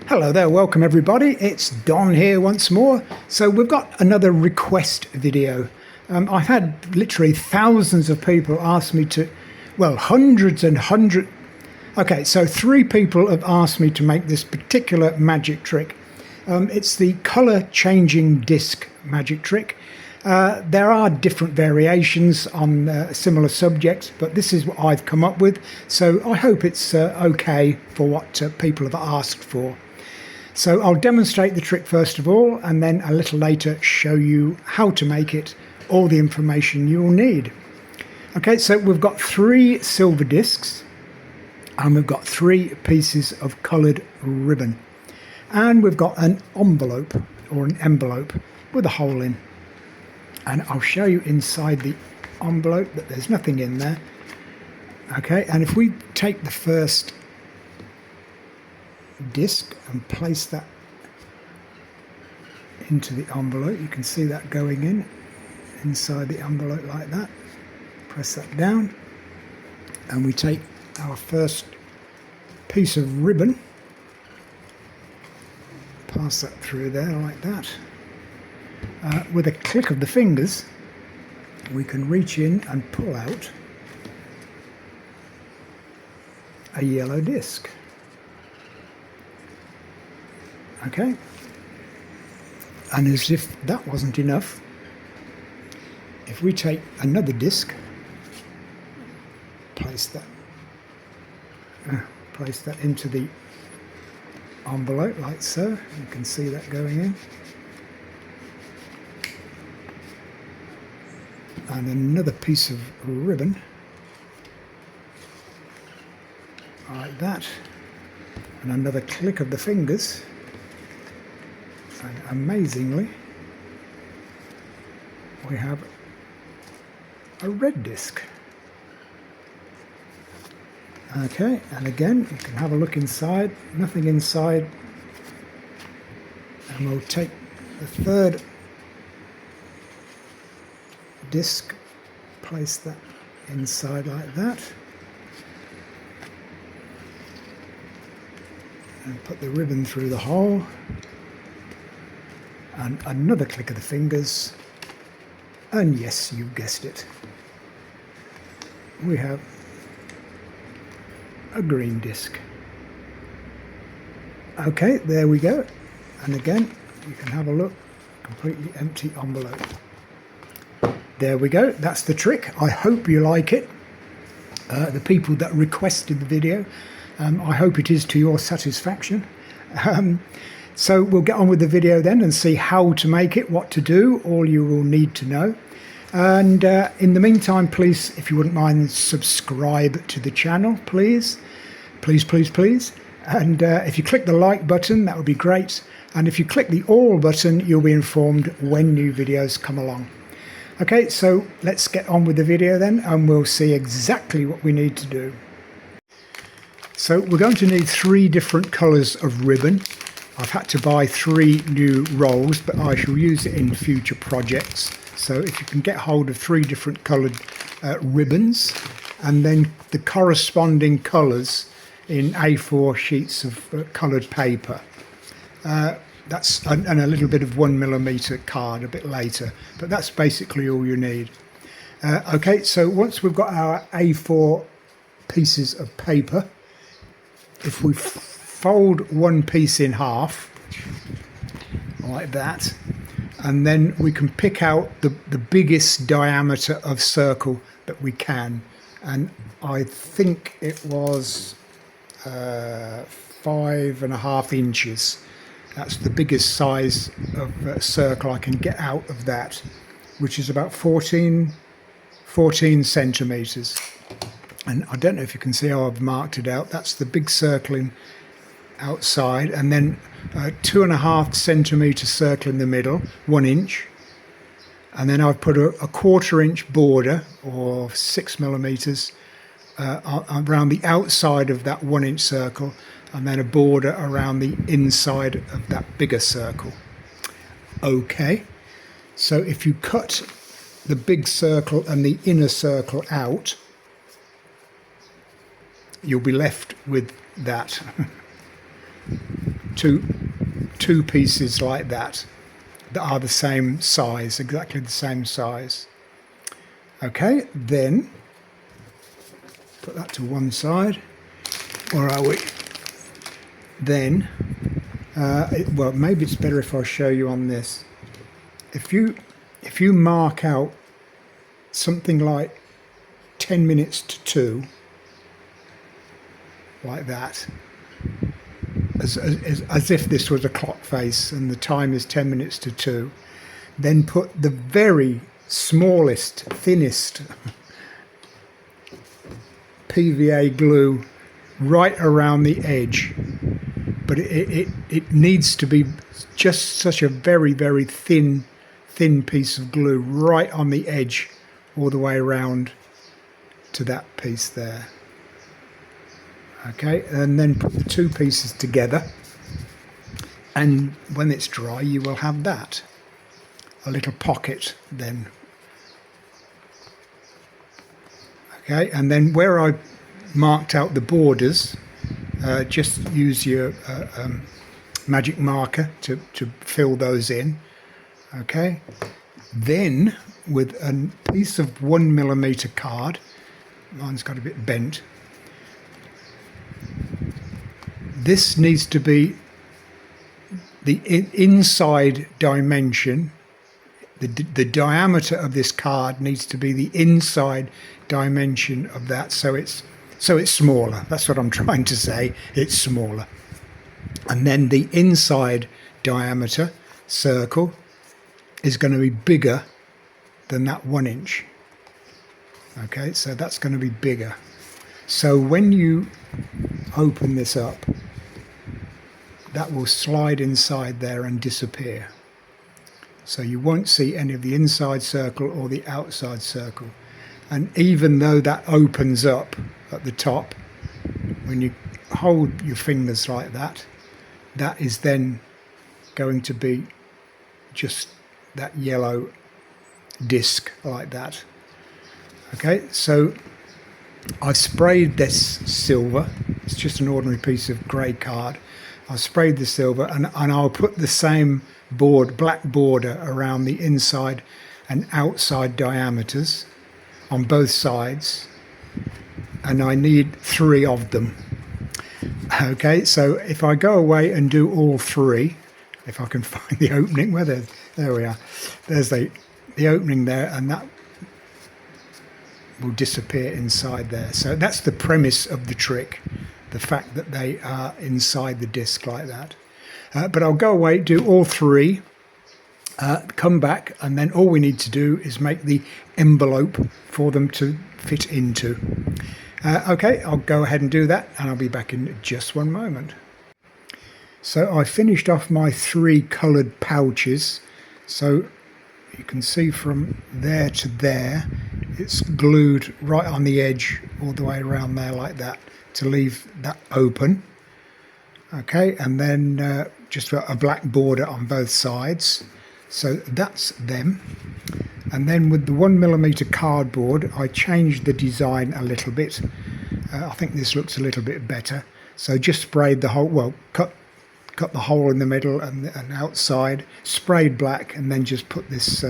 Hello there, welcome everybody. It's Don here once more. So we've got another request video. I've had literally thousands of people ask me to, well, hundreds and hundreds. Okay, so 3 people have asked me to make this particular magic trick. It's the color changing disc magic trick. There are different variations on similar subjects, but this is what I've come up with. So I hope it's okay for what people have asked for. So I'll demonstrate the trick first of all, and then a little later show you how to make it, all the information you'll need. Okay, so we've got 3 silver discs, and we've got 3 pieces of coloured ribbon. And we've got an envelope, or an envelope, with a hole in. And I'll show you inside the envelope that there's nothing in there. Okay, and if we take the first disc and place that into the envelope, you can see that going in inside the envelope like that. Press that down, and we take our first piece of ribbon, pass that through there like that. With a click of the fingers we can reach in and pull out a yellow disc. Okay, and as if that wasn't enough, if we take another disc, place that into the envelope like so, you can see that going in, and another piece of ribbon like that, and another click of the fingers. And amazingly, we have a red disc. Okay, and again, you can have a look inside, nothing inside. And we'll take the third disc, place that inside like that, and put the ribbon through the hole. And another click of the fingers, and yes, you guessed it, we have a green disc. Okay, there we go. And again, you can have a look, completely empty envelope. There we go, that's the trick. I hope you like it. The people that requested the video, I hope it is to your satisfaction. So we'll get on with the video then and see how to make it, what to do, all you will need to know. And in the meantime, please, if you wouldn't mind, subscribe to the channel, please. Please, please, please. And if you click the like button, that would be great. And if you click the all button, you'll be informed when new videos come along. Okay, so let's get on with the video then, and we'll see exactly what we need to do. So we're going to need 3 different colours of ribbon. I've had to buy 3 new rolls, but I shall use it in future projects. So if you can get hold of 3 different coloured ribbons, and then the corresponding colours in A4 sheets of coloured paper. That's and a little bit of 1mm card a bit later, but that's basically all you need. Okay, so once we've got our A4 pieces of paper, if we fold one piece in half like that, and then we can pick out the biggest diameter of circle that we can, and I think it was 5.5 inches. That's the biggest size of circle I can get out of that, which is about 14 centimeters. And I don't know if you can see how I've marked it out. That's the big circle in outside, and then a 2.5 centimeter circle in the middle, 1 inch, and then I've put a 1/4 inch border, or 6mm, around the outside of that 1 inch circle, and then a border around the inside of that bigger circle. Okay, so if you cut the big circle and the inner circle out, you'll be left with that two pieces like that are the same size, exactly the same size. Okay, then put that to one side. Where are we? Then, well, maybe it's better if I show you on this. If you mark out something like 10 minutes to 2, like that, as if this was a clock face and the time is 10 minutes to 2, then put the very smallest, thinnest PVA glue right around the edge, but it needs to be just such a very, very thin piece of glue right on the edge all the way around to that piece there. Okay, and then put the two pieces together, and when it's dry you will have that, a little pocket then. Okay, and then where I marked out the borders, just use your magic marker to fill those in. Okay, then with a piece of 1mm card, mine's got a bit bent, this needs to be the inside dimension. The diameter of this card needs to be the inside dimension of that, so it's smaller. That's what I'm trying to say. It's smaller. And then the inside diameter circle is going to be bigger than that 1 inch. Okay, so that's going to be bigger. So when you open this up, that will slide inside there and disappear. So you won't see any of the inside circle or the outside circle. And even though that opens up at the top, when you hold your fingers like that, that is then going to be just that yellow disc like that. Okay, so I've sprayed this silver. It's just an ordinary piece of grey card. I've sprayed the silver, and I'll put the same black border around the inside and outside diameters on both sides, and I need 3 of them. Okay, so if I go away and do all 3, if I can find the opening, there we are. There's the opening there, and that will disappear inside there. So that's the premise of the trick, the fact that they are inside the disc like that. But I'll go away, do all 3, come back, and then all we need to do is make the envelope for them to fit into. Okay, I'll go ahead and do that, and I'll be back in just one moment. So I finished off my 3 coloured pouches. So you can see from there to there, it's glued right on the edge all the way around there like that to leave that open. Okay, and then just a black border on both sides. So that's them. And then with the 1mm cardboard, I changed the design a little bit. I think this looks a little bit better. So just sprayed the whole, well, cut the hole in the middle and outside, sprayed black, and then just put this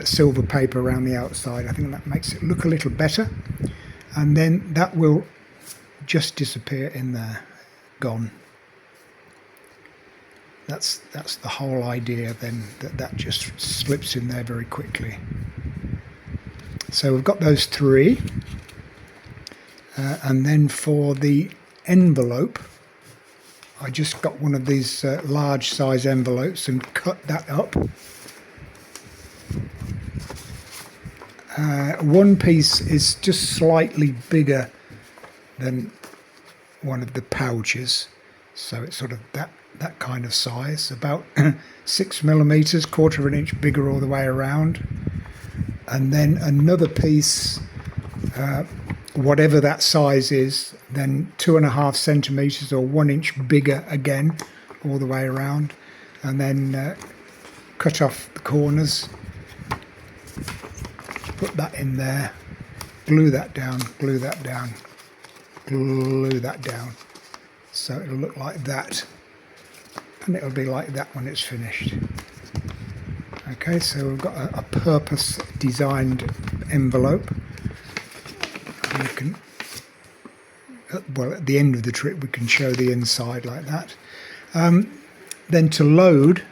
silver paper around the outside. I think that makes it look a little better. And then that will just disappear in there, gone. That's the whole idea then, that just slips in there very quickly. So we've got those 3, and then for the envelope, I just got one of these large size envelopes and cut that up. One piece is just slightly bigger than one of the pouches, so it's sort of that kind of size, about 6mm, 1/4 inch bigger all the way around. And then another piece, whatever that size is, then 2.5 centimeters or 1 inch bigger again all the way around, and then cut off the corners, put that in there, glue that down, glue that down, glue that down, so it'll look like that. and it'll be like that when it's finished. Okay, so we've got a purpose designed envelope. You can, well, at the end of the trick we can show the inside like that. Then to load,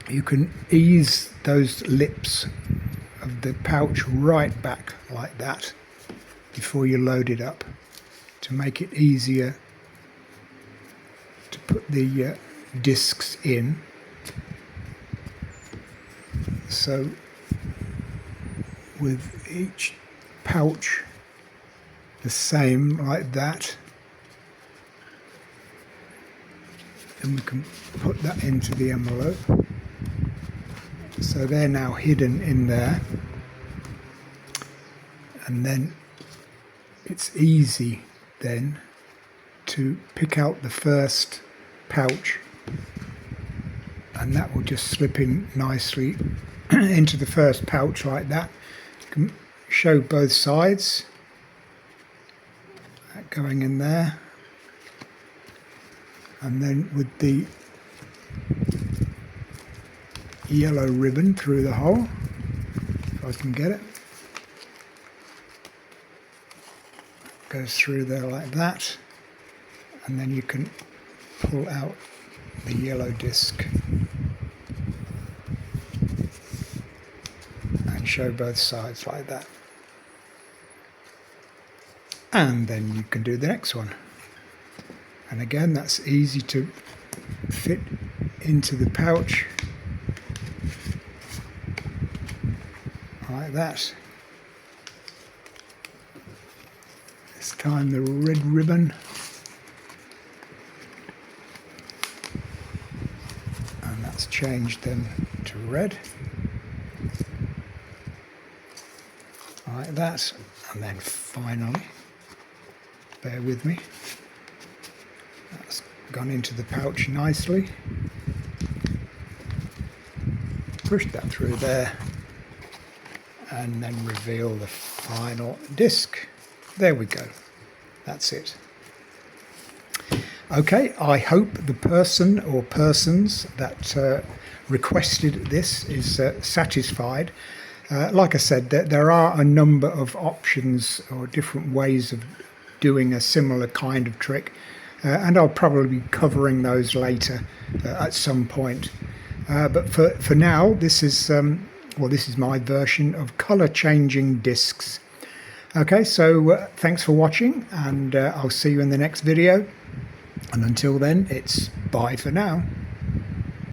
you can ease those lips of the pouch right back like that before you load it up, to make it easier to put the discs in. So with each pouch the same like that, and we can put that into the envelope. So they're now hidden in there, and then it's easy then to pick out the first pouch, and that will just slip in nicely into the first pouch like that. You can show both sides, that going in there, and then with the yellow ribbon through the hole, if I can get it, goes through there like that, and then you can pull out the yellow disc and show both sides like that, and then you can do the next one. And again, that's easy to fit into the pouch like that. This time the red ribbon, and that's changed then to red like that. And then finally, bear with me, that's gone into the pouch nicely. Push that through there, and then reveal the final disc. There we go, that's it. Okay, I hope the person or persons that requested this is satisfied. Like I said, there are a number of options or different ways of doing a similar kind of trick, and I'll probably be covering those later at some point. But for now, this is this is my version of color changing discs. Okay, so thanks for watching, and I'll see you in the next video. And until then, it's bye for now.